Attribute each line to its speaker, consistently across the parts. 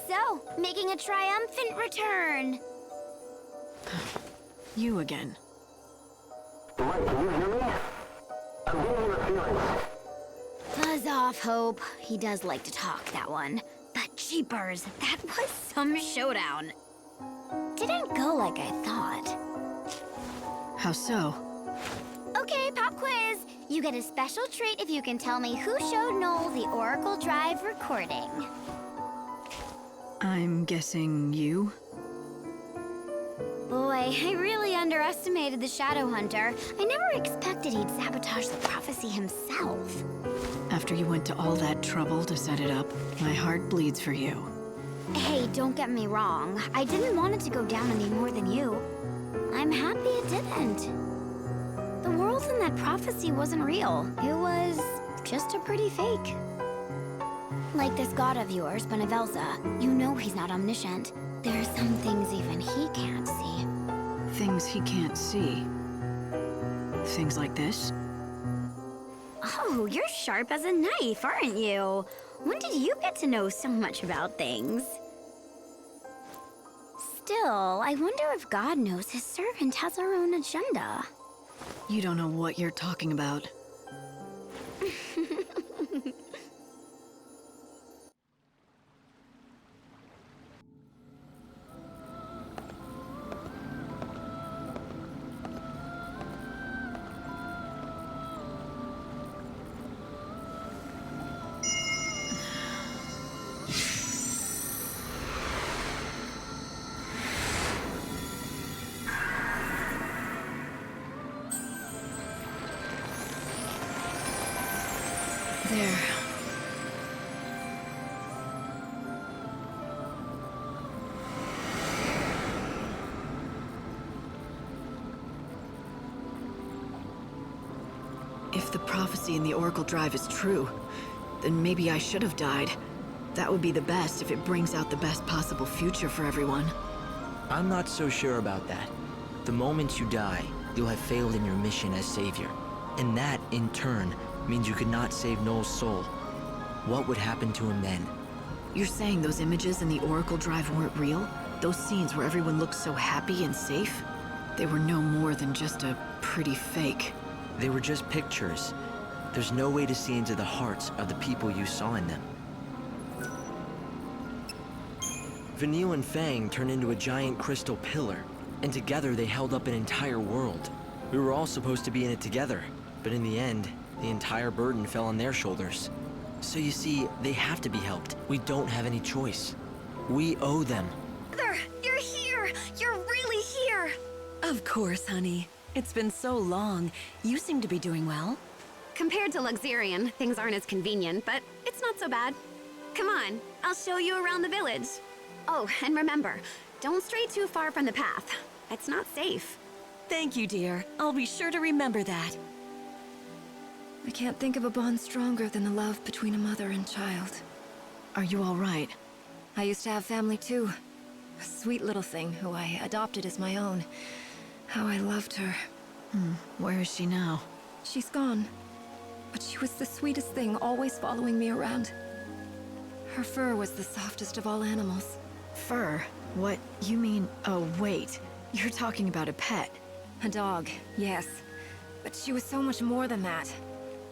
Speaker 1: So, making a triumphant return.
Speaker 2: You again.
Speaker 3: Right, can you hear me? I'm getting your feelings.
Speaker 1: Buzz off, Hope. He does like to talk, that one. But jeepers, that was some showdown. Didn't go like I thought.
Speaker 2: How so?
Speaker 1: Okay, pop quiz. You get a special treat if you can tell me who showed Noel the Oracle Drive recording.
Speaker 2: I'm guessing you?
Speaker 1: Boy, I really underestimated the Shadow Hunter. I never expected he'd sabotage the prophecy himself.
Speaker 2: After you went to all that trouble to set it up, my heart bleeds for you.
Speaker 1: Hey, don't get me wrong. I didn't want it to go down any more than you. I'm happy it didn't. The world in that prophecy wasn't real. It was just a pretty fake. Like this god of yours, Benevelza. You know he's not omniscient. There are some things even he can't see.
Speaker 2: Things he can't see. Things like this?
Speaker 1: Oh, you're sharp as a knife, aren't you? When did you get to know so much about things? Still, I wonder if God knows his servant has her own agenda.
Speaker 2: You don't know what you're talking about. There. If the prophecy in the Oracle Drive is true, then maybe I should have died. That would be the best if it brings out the best possible future for everyone.
Speaker 4: I'm not so sure about that. The moment you die, you'll have failed in your mission as Savior. And that, in turn, means you could not save Noel's soul. What would happen to him then?
Speaker 2: You're saying those images in the Oracle Drive weren't real? Those scenes where everyone looked so happy and safe? They were no more than just a pretty fake.
Speaker 4: They were just pictures. There's no way to see into the hearts of the people you saw in them. Vanille and Fang turned into a giant crystal pillar, and together they held up an entire world. We were all supposed to be in it together, but in the end, the entire burden fell on their shoulders. So you see, they have to be helped. We don't have any choice. We owe them.
Speaker 1: Mother, you're here! You're really here!
Speaker 5: Of course, honey. It's been so long. You seem to be doing well.
Speaker 6: Compared to Luxurion, things aren't as convenient, but it's not so bad. Come on, I'll show you around the village. Oh, and remember, don't stray too far from the path. It's not safe.
Speaker 5: Thank you, dear. I'll be sure to remember that. I can't think of a bond stronger than the love between a mother and child.
Speaker 2: Are you all right?
Speaker 5: I used to have family too. A sweet little thing who I adopted as my own. How I loved her.
Speaker 2: Where is she now?
Speaker 5: She's gone. But she was the sweetest thing, always following me around. Her fur was the softest of all animals.
Speaker 2: Fur? What? You mean... Oh, wait. You're talking about a pet.
Speaker 5: A dog, yes. But she was so much more than that.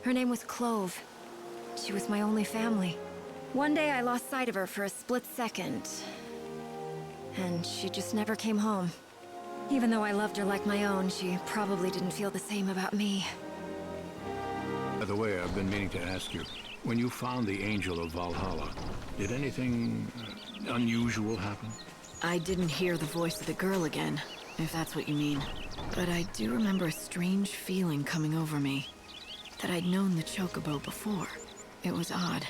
Speaker 5: Her name was Clove. She was my only family. One day I lost sight of her for a split second. And she just never came home. Even though I loved her like my own, she probably didn't feel the same about me.
Speaker 7: By the way, I've been meaning to ask you, when you found the Angel of Valhalla, did anything unusual happen?
Speaker 2: I didn't hear the voice of the girl again, if that's what you mean. But I do remember a strange feeling coming over me. That I'd known the Chocobo before. It was odd.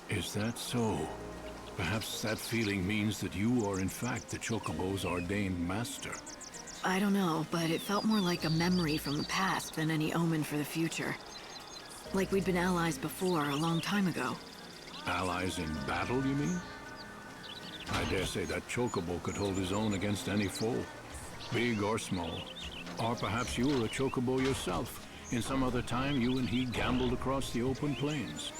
Speaker 7: Is that so? Perhaps that feeling means that you are in fact the Chocobo's ordained master.
Speaker 2: I don't know, but it felt more like a memory from the past than any omen for the future. Like we'd been allies before, a long time ago.
Speaker 7: Allies in battle, you mean? I dare say that Chocobo could hold his own against any foe, big or small. Or perhaps you were a Chocobo yourself. In some other time, you and he gambled across the open plains.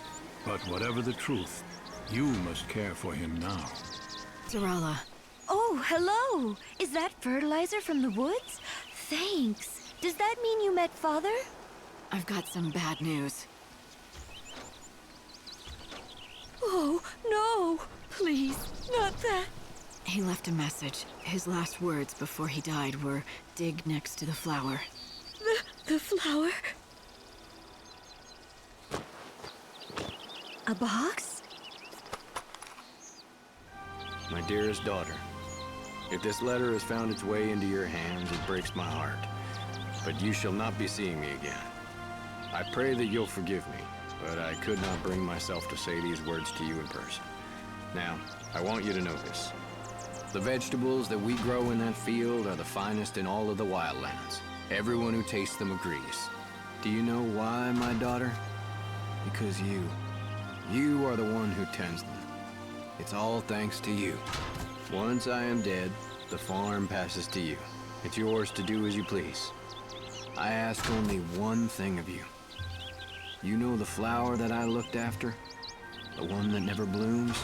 Speaker 7: But whatever the truth, you must care for him now.
Speaker 2: Sarala.
Speaker 5: Oh, hello! Is that fertilizer from the woods? Thanks. Does that mean you met Father?
Speaker 2: I've got some bad news.
Speaker 5: Oh, no! Please, not that.
Speaker 2: He left a message. His last words before he died were, dig next to the flower.
Speaker 5: The flower? A box?
Speaker 8: My dearest daughter, if this letter has found its way into your hands, it breaks my heart. But you shall not be seeing me again. I pray that you'll forgive me, but I could not bring myself to say these words to you in person. Now, I want you to know this. The vegetables that we grow in that field are the finest in all of the wildlands. Everyone who tastes them agrees. Do you know why, my daughter? Because you are the one who tends them. It's all thanks to you. Once I am dead, the farm passes to you. It's yours to do as you please. I ask only one thing of you. You know the flower that I looked after? The one that never blooms?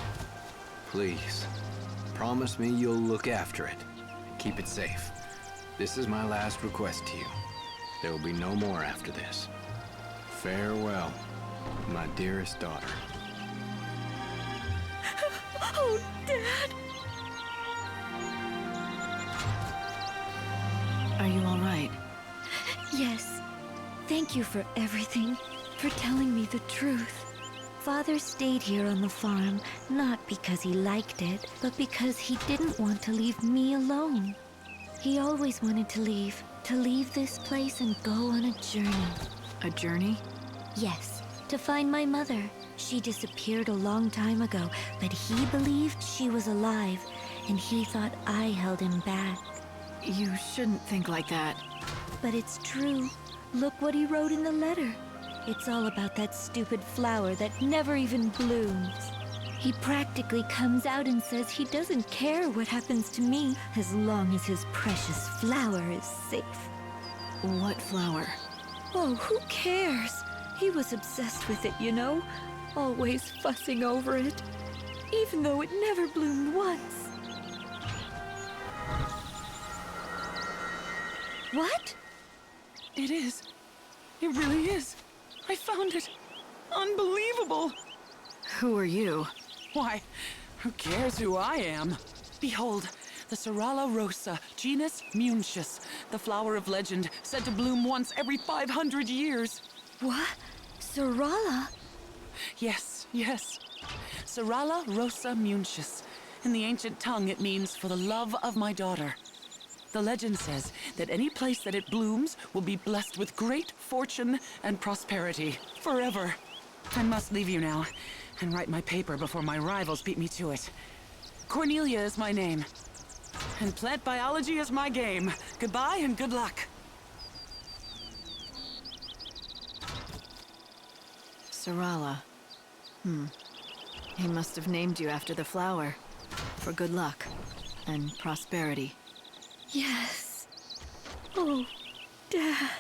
Speaker 8: Please, promise me you'll look after it and keep it safe. This is my last request to you. There will be no more after this. Farewell, my dearest daughter.
Speaker 5: Oh, Dad!
Speaker 2: Are you all right?
Speaker 5: Yes. Thank you for everything, for telling me the truth. Father stayed here on the farm, not because he liked it, but because he didn't want to leave me alone. He always wanted to leave this place and go on a journey.
Speaker 2: A journey?
Speaker 5: Yes, to find my mother. She disappeared a long time ago, but he believed she was alive, and he thought I held him back.
Speaker 2: You shouldn't think like that.
Speaker 5: But it's true. Look what he wrote in the letter. It's all about that stupid flower that never even blooms. He practically comes out and says he doesn't care what happens to me as long as his precious flower is safe.
Speaker 2: What flower?
Speaker 5: Oh, who cares? He was obsessed with it, you know? Always fussing over it, even though it never bloomed once. What?
Speaker 9: It is. It really is. I found it. Unbelievable.
Speaker 2: Who are you?
Speaker 9: Why, who cares who I am? Behold, the Sarala rosa, genus Munchus, the flower of legend, said to bloom once every 500 years.
Speaker 5: What? Sarala?
Speaker 9: Yes, yes. Sarala rosa Munchus. In the ancient tongue, it means for the love of my daughter. The legend says that any place that it blooms will be blessed with great fortune and prosperity forever. I must leave you now and write my paper before my rivals beat me to it. Cornelia is my name, and plant biology is my game. Goodbye and good luck.
Speaker 2: Sarala. He must have named you after the flower. For good luck and prosperity.
Speaker 5: Yes. Oh, Dad.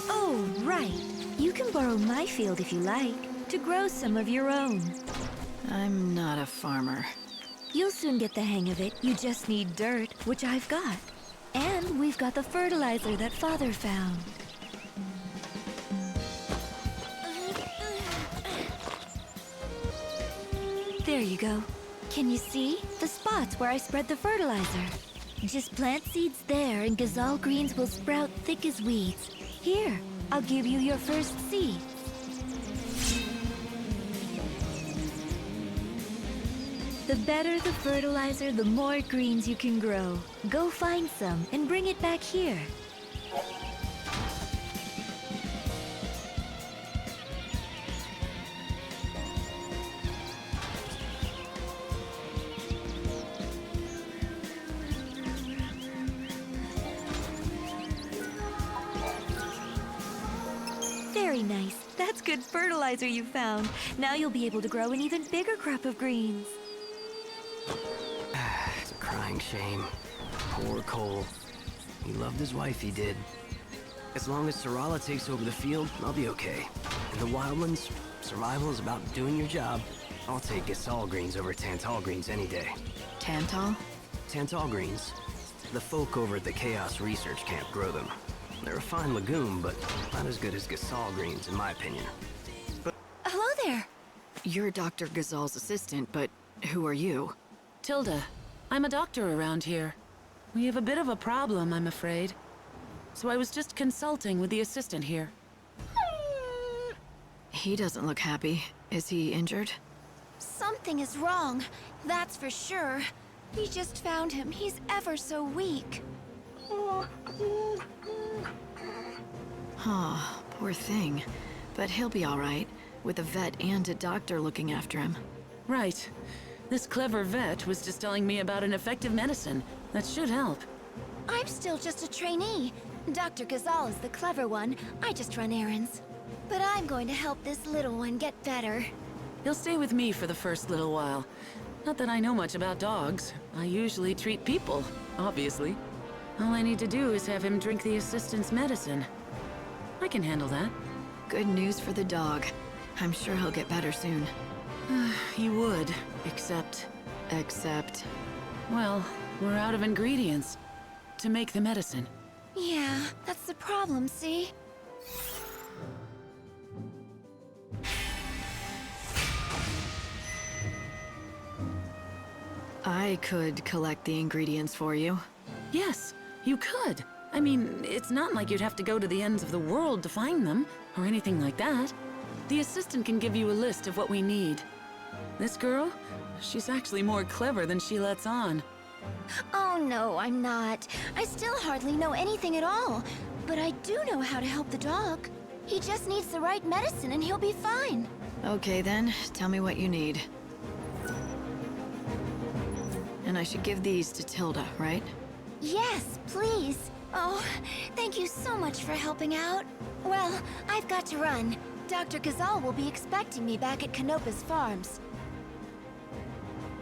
Speaker 5: Oh, right. You can borrow my field if you like, to grow some of your own.
Speaker 2: I'm not a farmer.
Speaker 5: You'll soon get the hang of it. You just need dirt, which I've got. And we've got the fertilizer that Father found. There you go. Can you see? The spots where I spread the fertilizer. Just plant seeds there and gazelle greens will sprout thick as weeds. Here, I'll give you your first seed. The better the fertilizer, the more greens you can grow. Go find some and bring it back here. Very nice. That's good fertilizer you found. Now you'll be able to grow an even bigger crop of greens.
Speaker 4: It's a crying shame. Poor Cole. He loved his wife, he did.
Speaker 10: As long as Sarala takes over the field, I'll be okay. In the wildlands, survival is about doing your job. I'll take Gasol greens over Tantal greens any day.
Speaker 2: Tantal?
Speaker 10: Tantal greens. The folk over at the Chaos Research Camp grow them. They're a fine legume, but not as good as Gasol greens, in my opinion.
Speaker 5: Hello there.
Speaker 2: You're Dr. Gazal's assistant, but who are you?
Speaker 9: Tilda, I'm a doctor around here. We have a bit of a problem, I'm afraid. So I was just consulting with the assistant here.
Speaker 2: He doesn't look happy. Is he injured?
Speaker 5: Something is wrong, that's for sure. We just found him. He's ever so weak.
Speaker 2: Huh, poor thing. But he'll be all right, with a vet and a doctor looking after him.
Speaker 9: Right. This clever vet was just telling me about an effective medicine that should help.
Speaker 5: I'm still just a trainee. Dr. Gazal is the clever one. I just run errands. But I'm going to help this little one get better.
Speaker 9: He'll stay with me for the first little while. Not that I know much about dogs. I usually treat people, obviously. All I need to do is have him drink the assistant's medicine. I can handle that.
Speaker 2: Good news for the dog. I'm sure he'll get better soon.
Speaker 9: He would, except... Well, we're out of ingredients to make the medicine.
Speaker 5: Yeah, that's the problem, see?
Speaker 2: I could collect the ingredients for you.
Speaker 9: Yes, you could. I mean, it's not like you'd have to go to the ends of the world to find them, or anything like that. The assistant can give you a list of what we need. This girl, she's actually more clever than she lets on.
Speaker 5: Oh no, I'm not. I still hardly know anything at all. But I do know how to help the dog. He just needs the right medicine and he'll be fine.
Speaker 2: Okay then, tell me what you need. And I should give these to Tilda, right?
Speaker 5: Yes, please. Oh, thank you so much for helping out. Well, I've got to run. Dr. Gazal will be expecting me back at Canopa's farms.